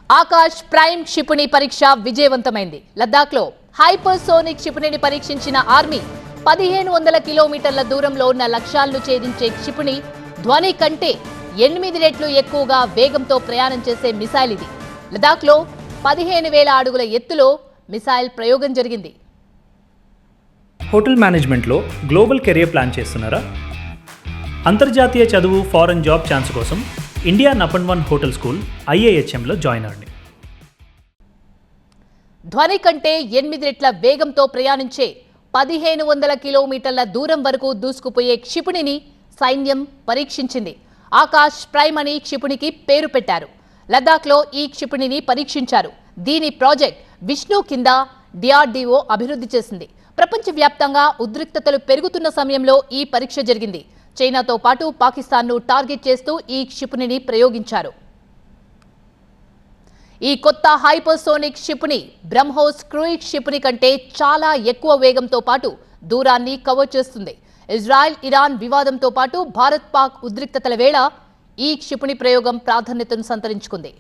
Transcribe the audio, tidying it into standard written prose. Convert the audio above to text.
Akash prime క్షిపణి పరీక్ష విజయవంతమైంది. లద్దాఖ్లో హైపర్సోనిక్ క్షిపణిని పరీక్షించిన ఆర్మీ 1500 కిలోమీటర్ల దూరంలో ఉన్న లక్ష్యాలను ఛేదించే క్షిపణి ధ్వని కంటే 8 రెట్లు ఎక్కువగా వేగంతో ప్రయాణం చేసే మిసైల్ ఇది. లద్దాఖ్లో 15,000 అడుగుల ఎత్తులో మిసైల్ ప్రయోగం జరిగింది. హోటల్ మేనేజ్మెంట్లో గ్లోబల్ కెరియర్ ప్లాన్ చేస్తున్నారా? అంతర్జాతీయ చదువు, ఫారెన్ జాబ్ ఛాన్స్ కోసం ఇండియా నంబర్ 1 హోటల్ స్కూల్ IIHMలో జాయిన్ అవ్వండి. ధ్వని కంటే 8 రెట్ల వేగంతో ప్రయాణించే 1500 కిలోమీటర్ల దూరం వరకు దూసుకుపోయే క్షిపణిని సైన్యం పరీక్షించింది. ఆకాశ్ ప్రైమ్ అని క్షిపణికి పేరు పెట్టారు. లద్దాఖ్లో ఈ క్షిపణిని పరీక్షించారు. దీని ప్రాజెక్ట్ విష్ణు కింద DRDO అభివృద్ధి చేసింది. ప్రపంచవ్యాప్తంగా ఉద్రిక్తతలు పెరుగుతున్న సమయంలో ఈ పరీక్ష జరిగింది. చైనాతో పాటు పాకిస్తాన్ను టార్గెట్ చేస్తూ ఈ క్షిపణిని ప్రయోగించారు. ఈ కొత్త హైపర్సోనిక్ క్షిపణి బ్రహ్మోస్ క్రూయిజ్ క్షిపణి కంటే చాలా ఎక్కువ వేగంతో పాటు దూరాన్ని కవర్ చేస్తుంది. ఇజ్రాయెల్ ఇరాన్ వివాదంతో పాటు భారత్ పాక్ ఉద్రిక్తతల వేళ ఈ క్షిపణి ప్రయోగం ప్రాధాన్యతను సంతరించుకుంది.